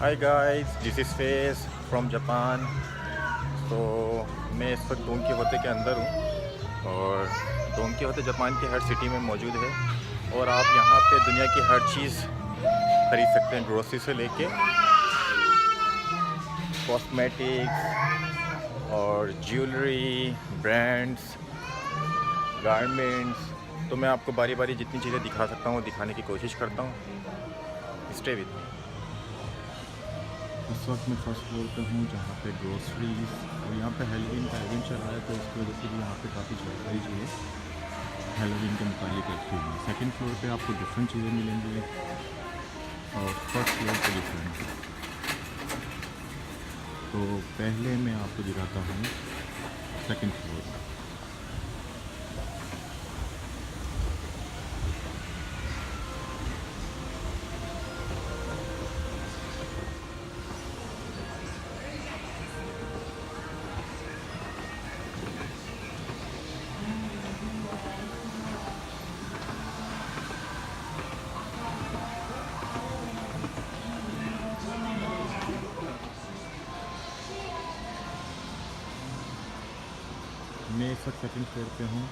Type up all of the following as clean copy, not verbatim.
Hi guys, this is face from Japan. तो मैं इस वक्त डोन कीहोते के अंदर हूँ और डोन कीहोते जापान की हर सिटी में मौजूद है और आप यहाँ पे दुनिया की हर चीज़ खरीद सकते हैं, ग्रोसरी से लेके कॉस्मेटिक्स और ज्वेलरी, ब्रांड्स, गारमेंट्स। तो मैं आपको बारी बारी जितनी चीज़ें दिखा सकता हूँ दिखाने की कोशिश करता हूँ। Stay with me. इस वक्त मैं फर्स्ट फ्लोर पे हूँ जहाँ पे ग्रोसरीज और यहाँ पे हेलोवीन का इवेंट चल रहा है, तो इसकी वजह से भी यहाँ पे काफ़ी सारी चीज़ें हेलोवीन के मुताबिक रखी हुई हैं। सेकंड फ्लोर पे आपको डिफरेंट चीज़ें मिलेंगी और फर्स्ट फ्लोर पे डिफरेंट। तो पहले मैं आपको दिखाता हूँ सेकंड फ्लोर। मैं इस वक्त सेकंड फ्लोर पे हूँ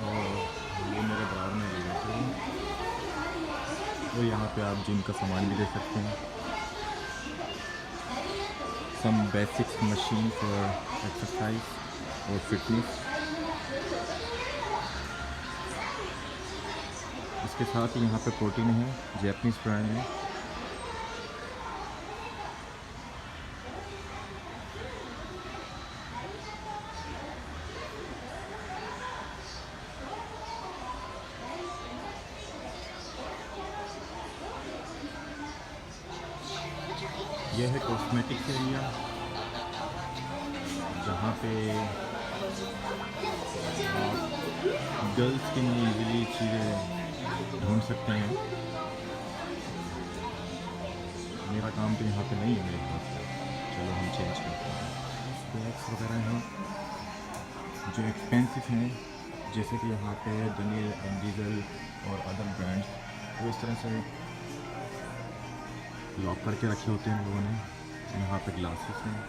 और ये मेरे बराबर में ले जाते हैं। तो यहाँ पे आप जिम का सामान भी ले सकते हैं, some basics machine for exercise और फिटनेस। इसके साथ ही यहाँ पे प्रोटीन है, जैपनीज़ ब्रांड है। यह है कॉस्मेटिक्स एरिया जहाँ पे आप गर्ल्स के लिए इजीली चीज़ें ढूंढ सकते हैं। मेरा काम तो यहाँ पे नहीं है मेरे पास, चलो हम चेंज करते हैं। बैग्स वगैरह हैं जो एक्सपेंसिव हैं, जैसे कि यहाँ पे डनियल एंड डीजल और अदर ब्रांड्स, वो इस तरह से लॉक करके रखे होते हैं लोगों ने। यहाँ पे ग्लासेस हैं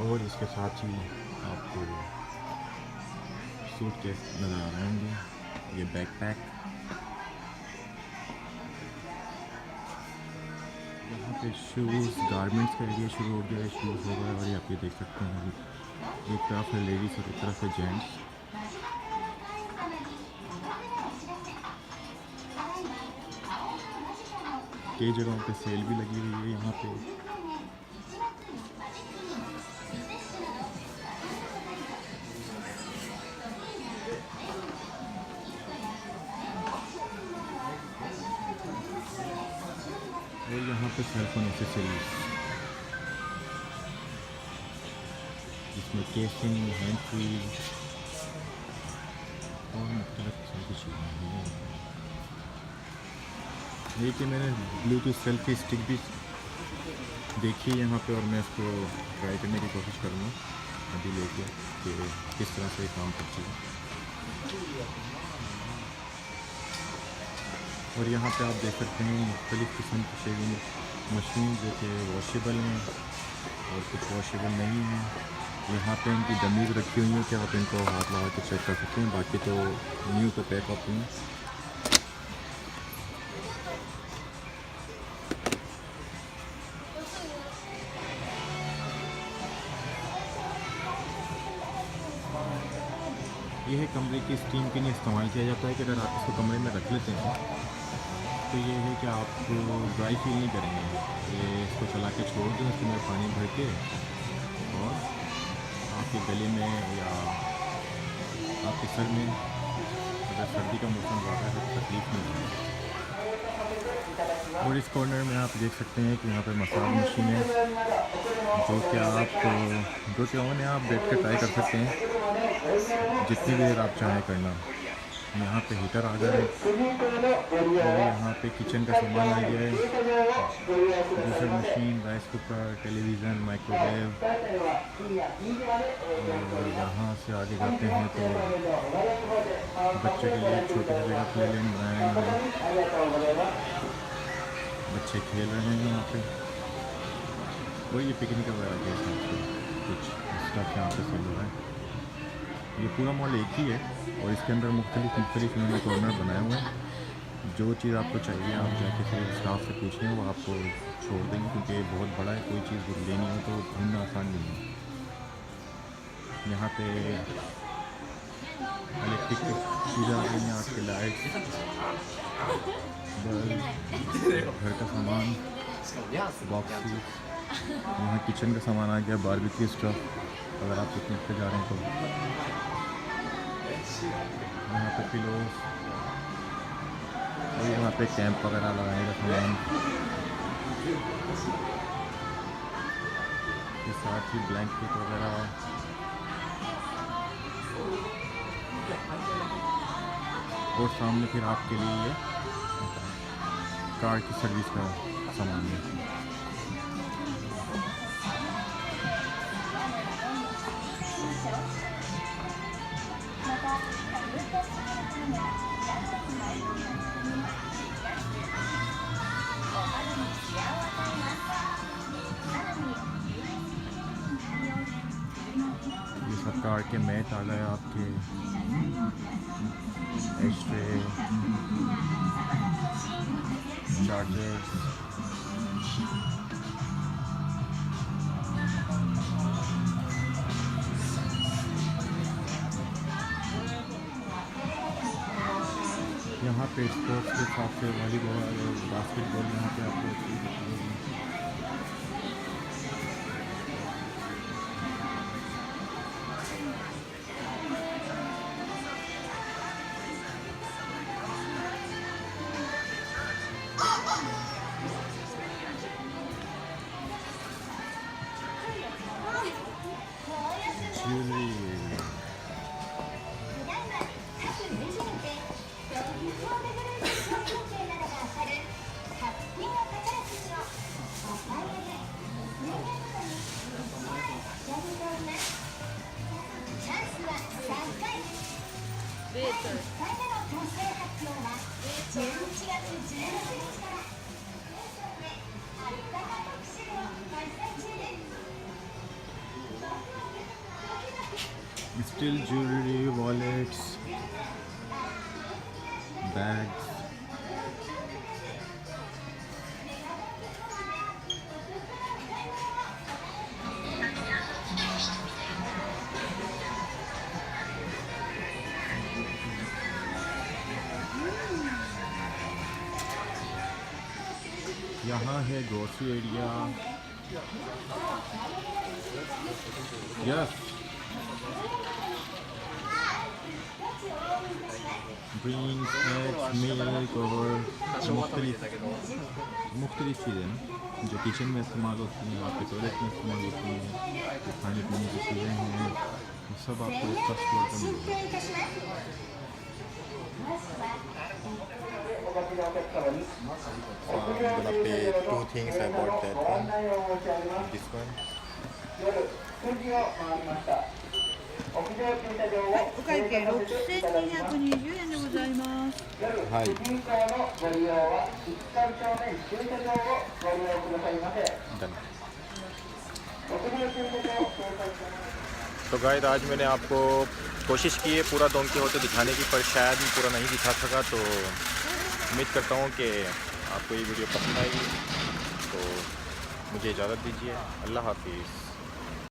और इसके साथ ही आपको सूटकेस नज़र आ रहे होंगे, ये बैकपैक। यहाँ पे शूज़, गारमेंट्स का एरिया शुरू हो गया है, शूज़ हो गया। और ये आप ये देख सकते हैं, एक तरफ है लेडीज़ और एक तरफ है जेंट्स। कई जगहों पे सेल भी लगी हुई है यहाँ पे। और यहाँ पे सेलफोन एक्सेसरीज, जिसमें केसिंग, हैंड फ्री और मुख्तलिफ किस्म की चीज़ें हैं। देखिए, मैंने ब्लूटूथ सेल्फी स्टिक भी देखी है यहाँ पे और मैं इसको ट्राई करने की कोशिश करूँगा अभी लेके कि किस तरह से काम करती है। और यहाँ पे आप देख सकते हैं मुख्तलिफ़ किस्म की शेविंग मशीन जो कि वॉशेबल हैं और कुछ वॉशेबल नहीं हैं। यहाँ पे इनकी डमीज़ रखी हुई हैं कि आप इनको हाथ लगा के चेक कर सकते हैं, बाकी तो न्यू तो पैक होती हैं। यह कमरे की स्टीम के लिए इस्तेमाल किया जाता है कि अगर आप इसको कमरे में रख लेते हैं तो ये है कि आप ड्राई फील नहीं करेंगे। ये इसको चला के छोड़ दें, उसके अंदर पानी भर के, और आपके गले में या आपके सर में अगर सर्दी का मौसम ज़्यादा है तो तकलीफ़ नहीं होगी। और इस कॉर्नर में आप देख सकते हैं कि यहाँ पर मसाज मशीन है जो कि ऑन है, आप बैठ के ट्राई कर सकते हैं जितनी देर आप चाहें करना। यहाँ पे हीटर आ गया है और यहाँ पे किचन का सामान आ गया है, juicer machine, rice cooker, television, microwave. और यहाँ से आगे जाते हैं तो बच्चे के लिए छोटे से जगह प्ले लैंड बनाया है, बच्चे खेल रहे हैं यहाँ पे। वही पिकनिक वगैरह के हिसाब से कुछ स्टफ यहाँ पे सेल हो रहा है। ये पूरा मॉल एक ही है और इसके अंदर मुख्तलिफ इन्होंने कॉर्नर बनाए हुए हैं। जो चीज़ आपको चाहिए आप जाके फिर स्टाफ से पूछ लें, वो आपको छोड़ देंगे, क्योंकि ये बहुत बड़ा है। कोई चीज़ लेनी हो तो ढूंढना आसान नहीं है। यहाँ पे इलेक्ट्रिक चीज़ें आ गई हैं, आपके लाइट, बल्ब, घर का सामान, बॉक्सेस। यहाँ किचन का सामान आ गया, बारबेक्यू स्टफ अगर आप पिकनिक पे जा रहे हैं तो। यहाँ पे पिलोस और यहाँ पे कैंप वगैरह लगाने का सामान, के साथ ही ब्लैंकेट वगैरह। और सामने फिर आपके लिए ये कार की सर्विस का सामान है। ये सब कार के मैट आ गए आपके, एक्स्ट्रे, चार्जर्स। यहाँ पे स्पोर्ट्स के हिसाब से वॉलीबॉल और बास्केटबॉल यहाँ पे आपको still jewelry, wallets, bags. यहाँ है grocery area. Yes, drinks, snacks, milk और मुख्तलिफ चीज़ें ना जो किचन में इस्तेमाल होती हैं, आपके टॉयलेट में इस्तेमाल होती हैं, खाने पीने की चीज़ें हैं, सब आपको फर्स्ट फ्लोर पर मिलेगा। I'm gonna pay 2 things about that one. This one. お会計6220円でございます。はい。Done. तो गाइस आज मैंने आपको कोशिश की है पूरा डोन कीहोटे दिखाने की, पर शायद मैं पूरा नहीं दिखा सका। तो उम्मीद करता हूँ कि आपको ये वीडियो पसंद आएगी। तो मुझे इजाज़त दीजिए। अल्लाह हाफिज़।